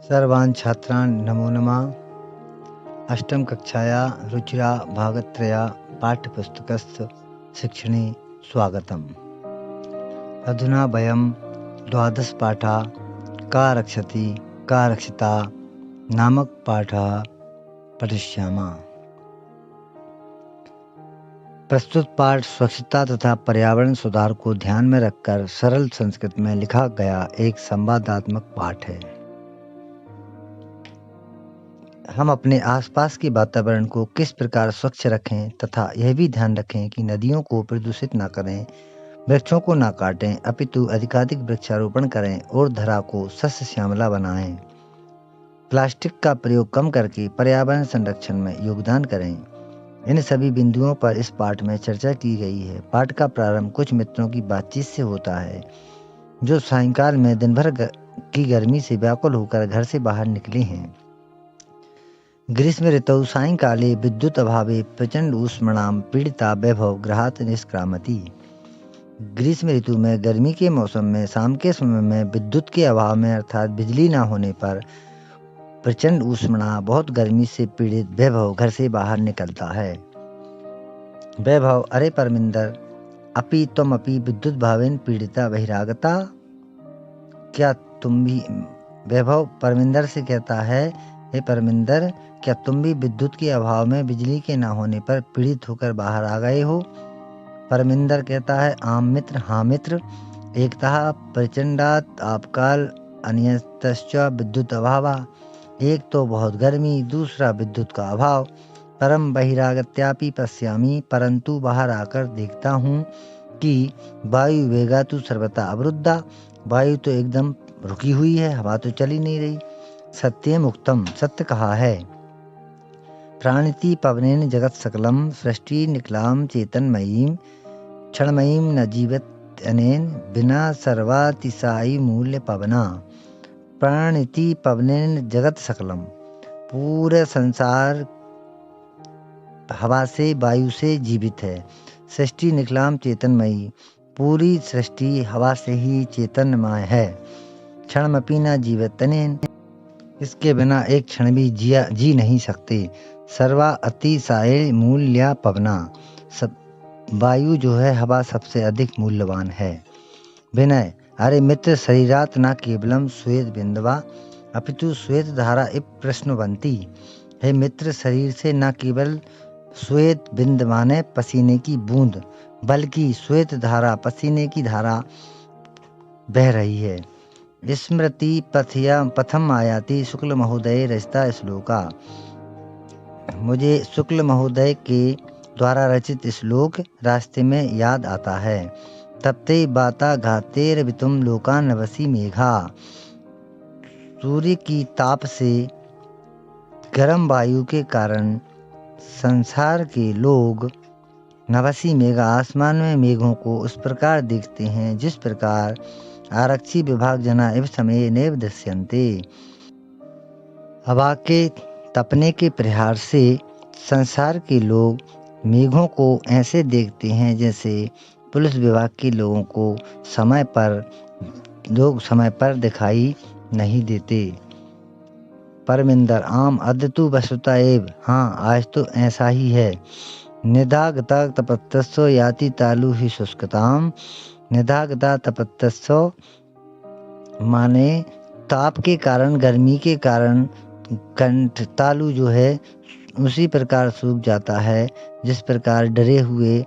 सर्वान् छात्रान् नमो नमः। अष्टम कक्षाया रुचिरा भागत्रया पाठ्यपुस्तकस्य शिक्षणे स्वागतम्। अधुना वयं द्वादशपाठः का रक्षति का रक्षिता नामक पाठः पठिष्यामः। प्रस्तुत पाठ स्वच्छता तथा पर्यावरण सुधार को ध्यान में रखकर सरल संस्कृत में लिखा गया एक संवादात्मक पाठ है। हम अपने आसपास के वातावरण को किस प्रकार स्वच्छ रखें तथा यह भी ध्यान रखें कि नदियों को प्रदूषित न करें, वृक्षों को न काटें, अपितु अधिकाधिक वृक्षारोपण करें और धरा को सस्य श्यामला बनाएं। प्लास्टिक का प्रयोग कम करके पर्यावरण संरक्षण में योगदान करें। इन सभी बिंदुओं पर इस पाठ में चर्चा की गई है। पाठ का प्रारंभ कुछ मित्रों की बातचीत से होता है जो सायंकाल में दिन भर की गर्मी से व्याकुल होकर घर से बाहर निकले हैं। ग्रीष्म ऋतौ सायंकाले विद्युत अभावे प्रचंड ऊष्मणां पीड़िता वैभव गृहात् निष्क्रामति। ग्रीष्म ऋतु में गर्मी के मौसम में शाम के समय में विद्युत के अभाव में अर्थात बिजली न होने पर प्रचंड ऊष्मणा बहुत गर्मी से पीड़ित वैभव घर से बाहर निकलता है। वैभव अरे परमिंदर अपि त्वमपि विद्युत भावेन पीड़िता बहिरागता। क्या तुम भी, वैभव परमिंदर से कहता है, हे परमिंदर क्या तुम भी विद्युत के अभाव में बिजली के न होने पर पीड़ित होकर बाहर आ गए हो। परमिंदर कहता है, आम मित्र, हाँ मित्र। एकतः प्रचंडात आपकाल अन्यतश्च विद्युत अभावा। एक तो बहुत गर्मी, दूसरा विद्युत का अभाव। परम बहिरागत्यापि पश्यामि, परंतु बाहर आकर देखता हूँ कि वायु वेगा तो सर्वथा अवरुद्धा। वायु तो एकदम रुकी हुई है, हवा तो चली नहीं रही। सत्यम उक्तम, सत्य कहा है। प्राणिति पवनेन जगत सकलम सृष्टि निकलाम चेतनमयीम क्षणमयीम न जीवत अनेन बिना सर्वातिशायी मूल्य पवना। प्राणिति पवनेन जगत सकलम, पूरे संसार हवा से वायु से जीवित है। सृष्टि निकलाम चेतनमयी, पूरी सृष्टि हवा से ही चेतनमय है। क्षणमपि न जीवत अनेन, इसके बिना एक क्षण भी जी नहीं सकते। सर्वा अतिशाय मूल्य पवना, सब वायु जो है हवा सबसे अधिक मूल्यवान है। विनय अरे मित्र शरीरात न केवलम श्वेत बिंदवा अपितु श्वेत धारा इव प्रश्नवंती। हे मित्र शरीर से न केवल श्वेत बिंद माने पसीने की बूंद बल्कि श्वेत धारा पसीने की धारा बह रही है। स्मृति पथम आयाति शुक्ल महोदय रचिता श्लोका। मुझे शुक्ल महोदय के द्वारा रचित श्लोक रास्ते में याद आता है। तप्ते बाता घातेर वितुम लोका नवसी मेघा। सूर्य की ताप से गर्म वायु के कारण संसार के लोग नवसी मेघा आसमान में मेघों को उस प्रकार देखते हैं जिस प्रकार आरक्षी विभाग जना इव समय नैव दृश्यन्ते। हवा के तपने के प्रहार से संसार के लोग मेघों को ऐसे देखते हैं जैसे पुलिस विभाग के लोगों को समय पर दिखाई नहीं देते। परमिंदर आम अद्य तु वस्तुतः एव, हाँ आज तो ऐसा ही है। निधागता तपत्तस्व याति तालु ही शुष्कताम। निधागता तपत्तस्व माने ताप के कारण, गर्मी के कारण कंठ तालु जो है उसी प्रकार सूख जाता है जिस प्रकार डरे हुए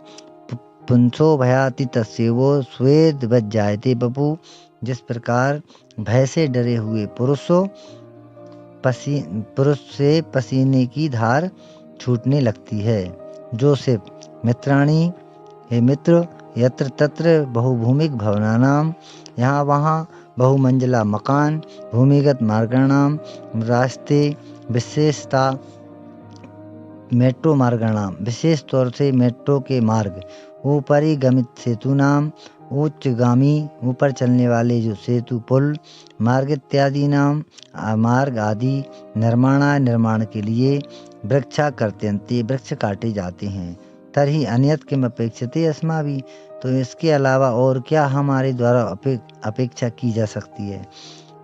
पुंसो भयाति तस्येवो स्वेद बच जायते बपू। जिस प्रकार भय से डरे हुए पुरुष से पसीने की धार छूटने लगती है। जोसेफ मित्राणी, हे मित्र, यत्र तत्र बहुभूमिक भवनानाम, यहाँ वहाँ बहुमंजिला मकान, भूमिगत मार्गाणाम, रास्ते, विशेषता मेट्रो मार्गाणाम, विशेष तौर से मेट्रो के मार्ग, ऊपरी गमित सेतु नाम, उच्चगामी ऊपर चलने वाले जो सेतु पुल, मार्ग इत्यादि नाम, मार्ग आदि निर्माण के लिए वृक्षा कर्त्यन्ते, वृक्ष काटे जाते हैं। तरही अन्यत किम अपेक्षते अस्माभिः, तो इसके अलावा और क्या हमारे द्वारा अपेक्षा की जा सकती है।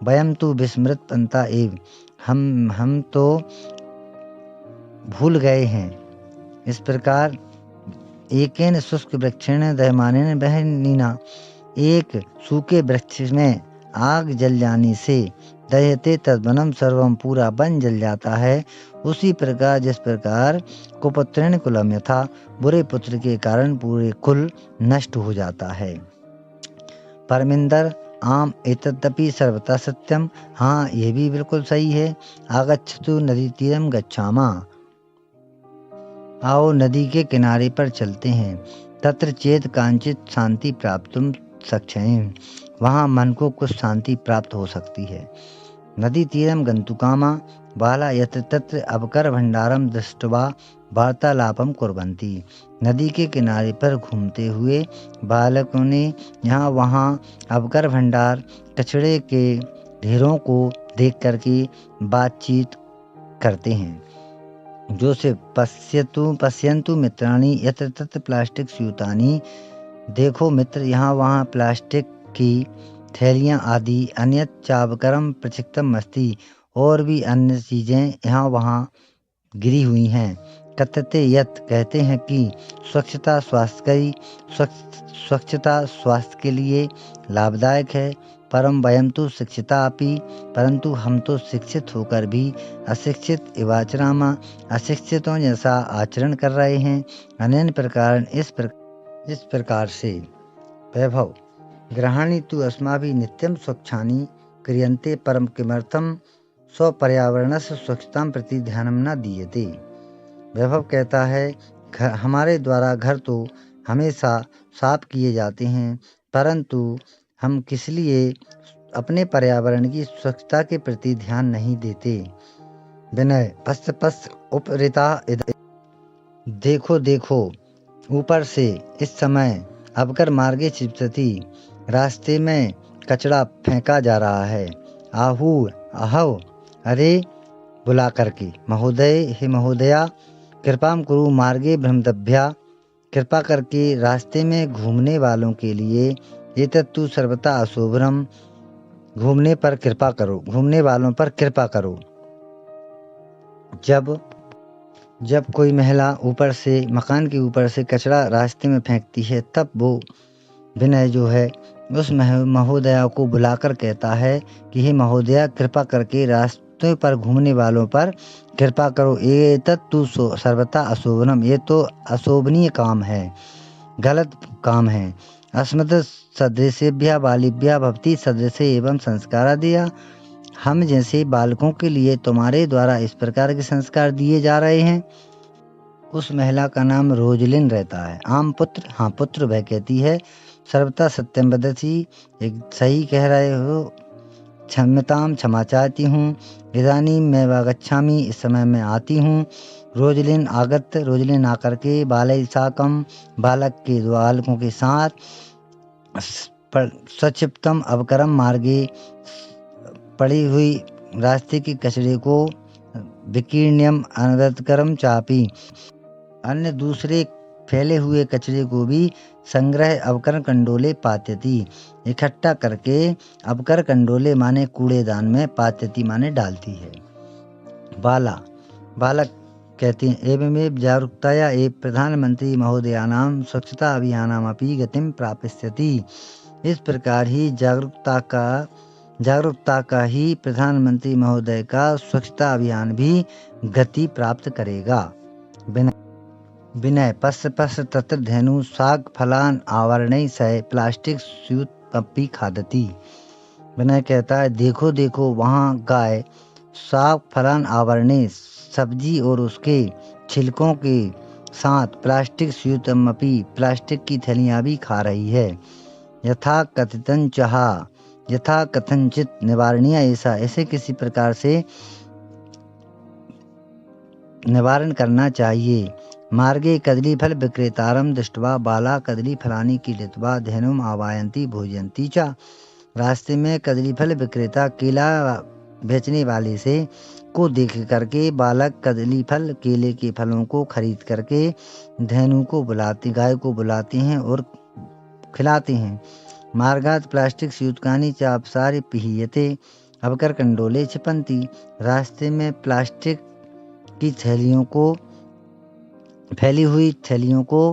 वयम तु विस्मृत पंथा एव, हम तो भूल गए हैं। इस प्रकार एकेन शुष्क वृक्षेण दह्यमानेन वह्निना, एक सूखे वृक्ष में आग जल जाने से दह्यते तद्वनं सर्वम, पूरा वन जल जाता है। उसी प्रकार जिस प्रकार कुपुत्रेण कुलम यथा, बुरे पुत्र के कारण पूरे कुल नष्ट हो जाता है। परमिंदर आम एतदपि सर्वथा सत्यम, हाँ यह भी बिल्कुल सही है। आगच्छतु नदी तीरम गच्छामा, आओ नदी के किनारे पर चलते हैं। तत्र चेत कांचित शांति प्राप्तुम सक्षयेम, वहाँ मन को कुछ शांति प्राप्त हो सकती है। नदी तीरम गंतुकामा बाला यत्र तत्र अवकर भंडारम दृष्ट्वा वार्तालापम कुर्वन्ति, नदी के किनारे पर घूमते हुए बालकों ने यहाँ वहाँ अवकर भंडार कचड़े के ढेरों को देख करके बातचीत करते हैं। जो से पश्यन्तु मित्राणि यत्र तत्र प्लास्टिक स्यूतानि, देखो मित्र यहाँ वहाँ प्लास्टिक की थैलियाँ आदि अन्यत चावकरम प्रचिक्तम अस्ति, और भी अन्य चीज़ें यहाँ वहाँ गिरी हुई हैं। कथते यत, कहते हैं कि स्वच्छता स्वास्थ्य के लिए लाभदायक है। परम वयम तो शिक्षिता अपि, परंतु हम तो शिक्षित होकर भी अशिक्षित इवाचरामा, अशिक्षितों जैसा आचरण कर रहे हैं। अनेन प्रकार इस प्रकार से वैभव ग्रहाणि तु अस्माभिः नित्यं स्वच्छानि क्रियन्ते, परम किमर्थम स्वपर्यावरणस्य स्वच्छतां प्रति ध्यानं न दीयते। वैभव कहता है, हमारे द्वारा घर तो हमेशा साफ किए जाते हैं, परंतु हम किस लिए अपने पर्यावरण की स्वच्छता के प्रति ध्यान नहीं देते। विनय पश्च उपरिता, देखो देखो ऊपर से, इस समय अवकर मार्गे चिपसती, रास्ते में कचरा फेंका जा रहा है। आहू आहव, अरे बुला करके, महोदय हे महोदया कृपाम कुरु मार्गे भ्रमदभ्या, कृपा करके रास्ते में घूमने वालों के लिए एतत्तु सर्वथा अशोभनम, घूमने पर कृपा करो, घूमने वालों पर कृपा करो। जब कोई महिला ऊपर से, मकान के ऊपर से कचरा रास्ते में फेंकती है, तब वो विनय जो है उस महोदया को बुलाकर कहता है कि हे महोदया कृपा करके रास्ते पर घूमने वालों पर कृपा करो। ये तत्तु सर्वथा अशोभनम, ये तो अशोभनीय काम है, गलत काम है। अस्मत् सदृशेभ्यः बालिभ्यः भवति सदृशे एवं संस्कारा दिया, हम जैसे बालकों के लिए तुम्हारे द्वारा इस प्रकार के संस्कार दिए जा रहे हैं। उस महिला का नाम रोजलिन रहता है। आम पुत्र, हाँ पुत्र, वह कहती है सर्वथा सत्यम वदसि, एक सही कह रहे हो, क्षम्यताम, क्षमा चाहती हूँ। इदानीं मैं वागच्छामि, इस समय मैं आती हूँ। रोजलिन आगत, रोजलिन आकर के बालय साकम, बालकों के साथ सचिप्तम अवकरम मार्गे, पड़ी हुई रास्ते के कचरे को, विकीर्ण्यम अनवरतकरम चापी, अन्य दूसरे फैले हुए कचरे को भी संग्रह अवकर कंडोले पात्यति, इकट्ठा करके अवकर कंडोले माने कूड़ेदान में, पात्यति माने डालती है। बालक कहते हैं एवमेव जागरूकताया एव प्रधानमंत्री महोदयानां स्वच्छता अभियानामपि गतिं प्राप्स्यति, इस प्रकार ही जागरूकता का ही प्रधानमंत्री महोदय का स्वच्छता अभियान भी गति प्राप्त करेगा। विनय पश्च तत्र धेनु शाक फलान आवरणै सह प्लास्टिक स्यूतपि खादति, विनय कहता है देखो देखो वहाँ गाय शाक फलान आवरणे, सब्जी और उसके छिलकों के साथ प्लास्टिक स्यूतमपि, प्लास्टिक की थैलियाँ भी खा रही है। यथा कथनचित निवारणीय, ऐसे किसी प्रकार से निवारण करना चाहिए। मार्गे कदलीफल विक्रेतारं दृष्ट्वा बाला कदलीफलानि कीलित्वा धेनुम आवायन्ति भोजयन्ति च, रास्ते में कदलीफल विक्रेता केला बेचने वाले से को देख करके बालक कदलीफल, केले के फलों को खरीद करके धेनु को बुलाते, गाय को बुलाते हैं और खिलाते हैं। मार्गात प्लास्टिक स्यूतकानि च अपसार्य पिहीयते, अबकर कंडोले छिपंती। रास्ते में प्लास्टिक की फैली हुई थैलियों को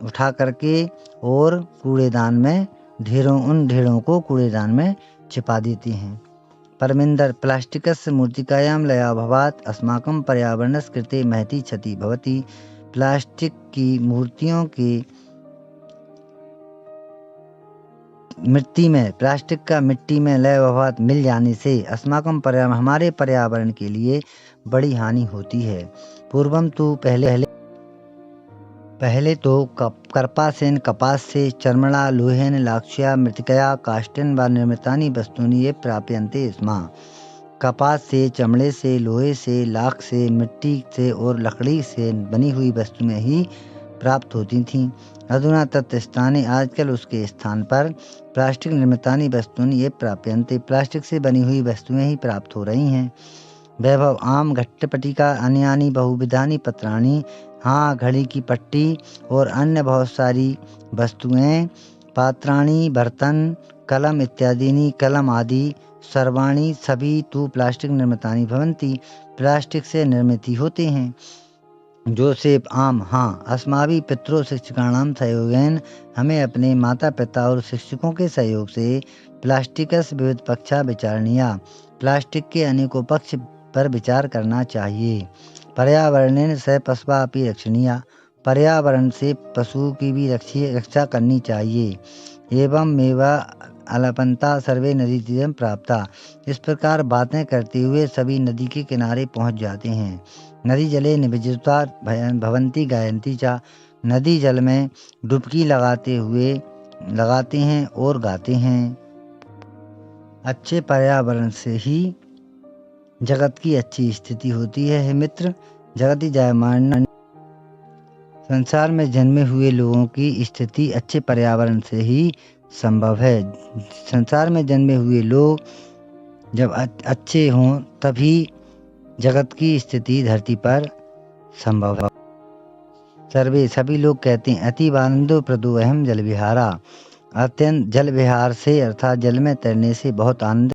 उठा करके और उन ढेरों को कूड़ेदान में छिपा देती हैं। परमिंदर प्लास्टिकस्य मूर्तिकायां लया भवात् अस्माकं पर्यावरणस्य कृते महती क्षति भवति। प्लास्टिक की मूर्तियों की प्लास्टिक का मिट्टी में लय भवात् मिल जाने से हमारे पर्यावरण के लिए बड़ी हानि होती है। पूर्वम तो पहले तो कर्पासेन कपास से चर्मणा लोहेन लाक्ष्या मृत्तिकया काष्ठेन व निर्मितानि वस्तूनि ये प्राप्यन्ते स्म। कपास से, चमड़े से, लोहे से, लाख से, मिट्टी से और लकड़ी से बनी हुई वस्तुएं ही प्राप्त होती थीं। अधुना तत्स्थाने आजकल उसके स्थान पर प्लास्टिक निर्मितानि वस्तूनि ये प्राप्यन्ते प्लास्टिक से बनी हुई वस्तुएं ही प्राप्त हो रही हैं। वैभव आम घट्टपटिका अन्यानि बहुविधानि पत्राणि। हाँ, घड़ी की पट्टी और अन्य बहुत सारी वस्तुएं, पात्राणि बर्तन, कलम इत्यादीनि कलम आदि सर्वाणि सभी तो प्लास्टिक निर्मितानि भवन्ति प्लास्टिक से निर्मित ही होते हैं। जोसेफ आम। हाँ, अस्माभिः पितरो शिक्षकाणां सहयोगेन हमें अपने माता पिता और शिक्षकों के सहयोग से प्लास्टिकस्य विविध पक्षा विचारणीया प्लास्टिक के अनेकों पक्ष पर विचार करना चाहिए। पर्यावरणेन सह पशवः रक्षणीया पर्यावरण से पशु की भी रक्षा करनी चाहिए। एवं मेवा अलपंता सर्वे नदी तीरम प्राप्ता। इस प्रकार बातें करते हुए सभी नदी के किनारे पहुंच जाते हैं। नदी जले निमज्जिता भवंती गायंती चा। नदी जल में डुबकी लगाते हैं और गाते हैं। अच्छे पर्यावरण से ही जगत की अच्छी स्थिति होती है। हे मित्र, जगति जायमान संसार में जन्मे हुए लोगों की स्थिति अच्छे पर्यावरण से ही संभव है। संसार में जन्मे हुए लोग जब अच्छे हों तभी जगत की स्थिति धरती पर संभव है। सभी लोग कहते हैं अतीव आनंदो प्रदो अहम जल विहारा। अत्यंत जल विहार से अर्थात जल में तैरने से बहुत आनंद